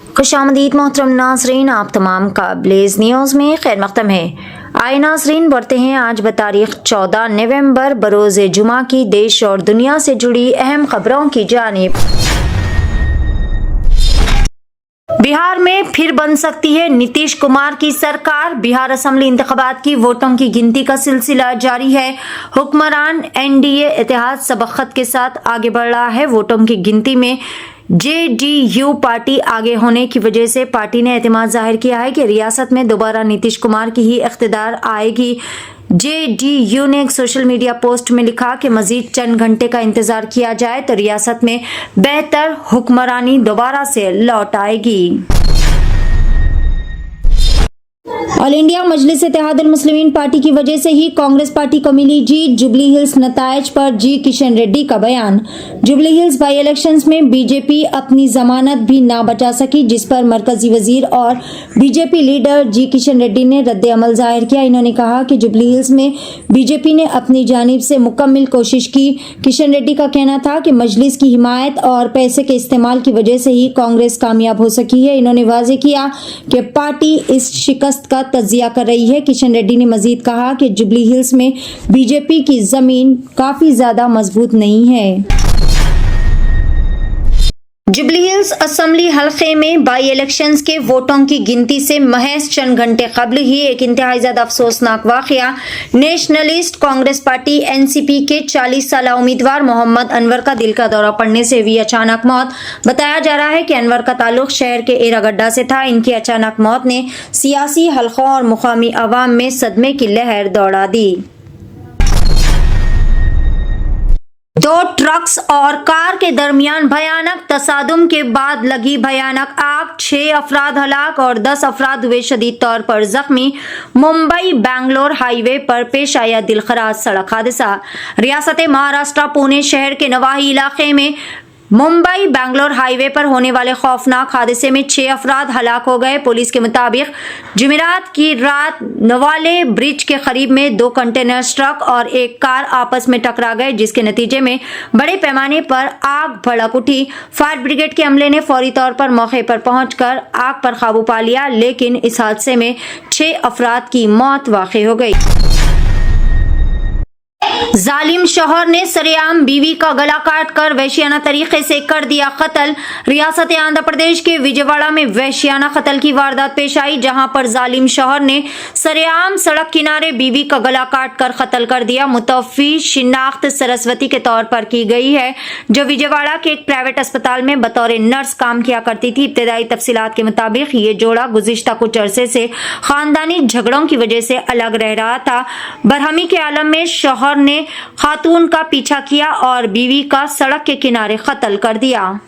खुशामदीद मोहतरम नाजरीन, आप तमाम का ब्लेज न्यूज़ में खैर मक़दम है। आए नाजरीन, बढ़ते हैं आज बतारीख 14 नवंबर बरोज़ जुमा की देश और दुनिया से जुड़ी अहम खबरों की जानिब। बिहार में फिर बन सकती है नीतीश कुमार की सरकार। बिहार असेंबली इंतखाबात की वोटों की गिनती का सिलसिला जारी है। हुक्मरान एनडीए इत्तेहाद सबक़त के साथ आगे बढ़ रहा है। वोटों की गिनती में जेडीयू पार्टी आगे होने की वजह से पार्टी ने एतमाद जाहिर किया है कि रियासत में दोबारा नीतीश कुमार की ही इख्तिदार आएगी। जेडीयू ने एक सोशल मीडिया पोस्ट में लिखा कि मजीद चंद घंटे का इंतजार किया जाए तो रियासत में बेहतर हुक्मरानी दोबारा से लौट आएगी। ऑल इंडिया मजलिस इत्तेहादुल मुस्लिमीन पार्टी की वजह से ही कांग्रेस पार्टी को मिली जीत। जुबली हिल्स नतायज पर जी किशन रेड्डी का बयान। जुबली हिल्स बाई इलेक्शंस में बीजेपी अपनी जमानत भी ना बचा सकी, जिस पर मरकजी वजीर और बीजेपी लीडर जी किशन रेड्डी ने रद्द अमल जाहिर किया। इन्होंने कहा कि जुबली हिल्स में बीजेपी ने अपनी जानिब से मुकम्मल कोशिश की। किशन रेड्डी का कहना था कि मजलिस की हिमायत और पैसे के इस्तेमाल की वजह से ही कांग्रेस कामयाब हो सकी है। इन्होंने वाज़ेह किया कि पार्टी इस शिकस्त का तजिया कर रही है। किशन रेड्डी ने मजीद कहा कि जुबली हिल्स में बीजेपी की जमीन काफी ज्यादा मजबूत नहीं है। जुबली हिल्स असेंबली हल्के में बाई इलेक्शंस के वोटों की गिनती से महज चंद घंटे कबल ही एक इंतहाई ज्यादा अफसोसनाक वाकया नेशनलिस्ट कांग्रेस पार्टी एनसीपी के 40 साला उम्मीदवार मोहम्मद अनवर का दिल का दौरा पड़ने से हुई अचानक मौत। बताया जा रहा है कि अनवर का ताल्लुक शहर के एरागड्डा से था। इनकी अचानक मौत ने सियासी हल्कों और मुकामी अवाम में सदमे की लहर दौड़ा दी। दो ट्रक्स और कार के दरमियान भयानक तसादुम के बाद लगी भयानक आग, 6 अफराद हलाक और 10 अफराद हुए शदीद तौर पर जख्मी। मुंबई बेंगलोर हाईवे पर पेश आया दिलखराज सड़क हादसा। रियासत महाराष्ट्र पुणे शहर के नवाही इलाके में मुंबई बेंगलोर हाईवे पर होने वाले खौफनाक हादसे में 6 अफराद हलाक हो गए। पुलिस के मुताबिक जुमेरात की रात नवाले ब्रिज के करीब में 2 कंटेनर ट्रक और एक कार आपस में टकरा गए, जिसके नतीजे में बड़े पैमाने पर आग भड़क उठी। फायर ब्रिगेड के अमले ने फौरी तौर पर मौके पर पहुंचकर आग पर काबू पा लिया, लेकिन इस हादसे में 6 अफराद की मौत वाक़ई हो गई। जालिम शौहर ने सरेआम बीवी का गला काट कर वहशियाना तरीके से कर दिया कत्ल। रियासत आंध्र प्रदेश के विजयवाड़ा में वहशियाना कत्ल की वारदात पेश आई, जहां पर जालिम शौहर ने सरेआम सड़क किनारे बीवी का गला काट कर कत्ल कर दिया। मुतवफ़ी शिनाख्त सरस्वती के तौर पर की गई है, जो विजयवाड़ा के एक प्राइवेट अस्पताल में बतौर नर्स काम किया करती थी। इब्तदाई तफसीलात के मुताबिक ये जोड़ा गुज़िश्ता कुछ अरसे से खानदानी झगड़ों की वजह से अलग रह रहा था। बरहमी के आलम में शौहर ने खातून का पीछा किया और बीवी का सड़क के किनारे कत्ल कर दिया।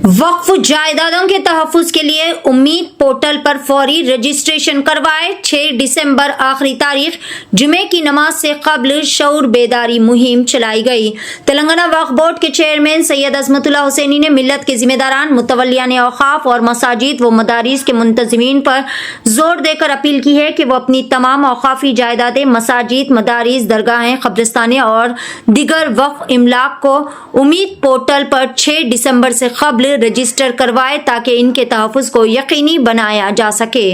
वक्फ जायदादों के तहफ़्फ़ुज़ के लिए उम्मीद पोर्टल पर फौरी रजिस्ट्रेशन करवाए। 6 दिसंबर आखिरी तारीख जुमे की नमाज से कबल शऊर बेदारी मुहिम चलाई गई। तेलंगाना वक्फ बोर्ड के चेयरमैन सैयद अजमतुल्लाह हुसैनी ने मिल्लत के जिम्मेदारान, मुतवल्लियान औक़ाफ़ और मसाजिद व मदारिस के मुंतज़िमीन पर जोर देकर अपील की है कि वो अपनी तमाम औक़ाफ़ी जायदादें, मसाजिद, मदारिस, दरगाहें, कब्रिस्तानें और दीगर वक्फ इमलाक को उम्मीद पोर्टल पर 6 दिसंबर से कबल रजिस्टर करवाए, ताकि इनके तहफ़्फ़ुज़ को यकीनी बनाया जा सके।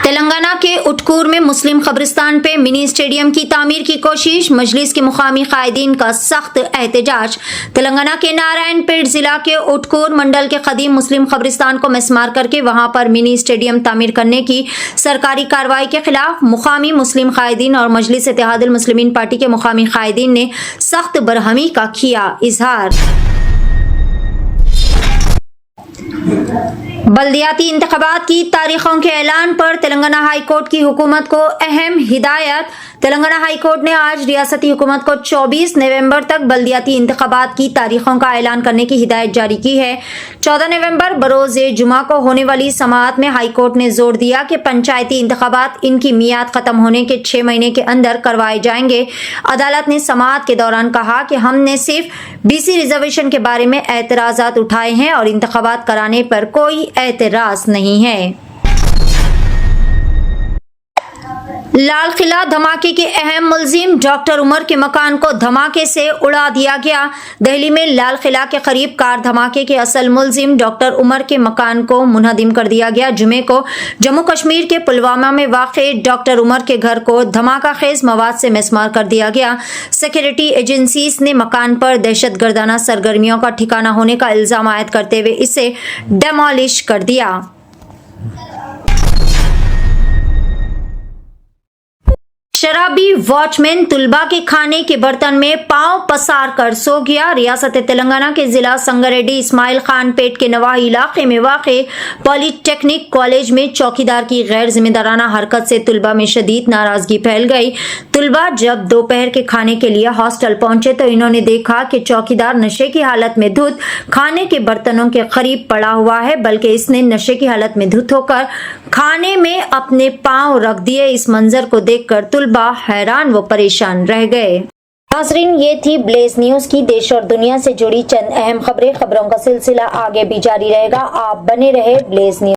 तेलंगाना के उटकूर में मुस्लिम कब्रिस्तान पे मिनी स्टेडियम की तामीर की कोशिश, मजलिस के मुकामी कायदीन का सख्त एहतजाज। तेलंगाना के नारायणपेट जिला के उटकूर मंडल के कदीम मुस्लिम कब्रिस्तान को मिसमार करके वहां पर मिनी स्टेडियम तामीर करने की सरकारी कार्रवाई के खिलाफ मुकामी मुस्लिम कायदीन और मजलिस इत्तेहादुल मुस्लिमीन पार्टी के मुकामी कायदीन ने सख्त बरहमी का किया इजहार। बल्दियाती इंतखाबात की तारीखों के ऐलान पर तेलंगाना हाई कोर्ट की हुकूमत को अहम हिदायत। तेलंगाना हाई कोर्ट ने आज रियासती हुकूमत को 24 नवंबर तक बल्दियाती इंतखाबात की तारीखों का ऐलान करने की हिदायत जारी की है। 14 नवंबर बरोज़ जुमा को होने वाली समाअत में हाई कोर्ट ने जोर दिया कि पंचायती इंतखाबात इनकी मियाद खत्म होने के 6 महीने के अंदर करवाए जाएंगे। अदालत ने समाअत के दौरान कहा कि हमने सिर्फ बीसी रिजर्वेशन के बारे में एतराज़ात उठाए हैं और इंतखाबात कराने पर कोई एतराज़ नहीं है। लाल किला धमाके के अहम मुलजिम डॉक्टर उमर के मकान को धमाके से उड़ा दिया गया। दिल्ली में लाल किला के करीब कार धमाके के असल मुलजिम डॉक्टर उमर के मकान को मुनहदिम कर दिया गया। जुमे को जम्मू कश्मीर के पुलवामा में वाक़े डॉक्टर उमर के घर को धमाका खेज मवाद से मिसमार कर दिया गया। सिक्योरिटी एजेंसीज ने मकान पर दहशतगर्दाना सरगर्मियों का ठिकाना होने का इल्जाम आयद करते हुए इसे डेमोलिश कर दिया। शराबी वॉचमैन तुलबा के खाने के बर्तन में पांव पसार कर सो गया। रियासत तेलंगाना के जिला संगारेड्डी इस्माइल खान पेट के नवाही इलाके में वाक़े पॉलिटेक्निक कॉलेज में चौकीदार की गैर जिम्मेदाराना हरकत से तुलबा में शदीद नाराजगी फैल गई। तुलबा जब दोपहर के खाने के लिए हॉस्टल पहुंचे तो इन्होंने देखा कि चौकीदार नशे की हालत में धुत खाने के बर्तनों के करीब पड़ा हुआ है, बल्कि इसने नशे की हालत में धुत होकर खाने में अपने पांव रख दिए। इस मंजर को देखकर तुलबा हैरान व परेशान रह गए। नाज़रीन, ये थी ब्लेज न्यूज की देश और दुनिया से जुड़ी चंद अहम खबरें। खबरों का सिलसिला आगे भी जारी रहेगा। आप बने रहे ब्लेज न्यूज।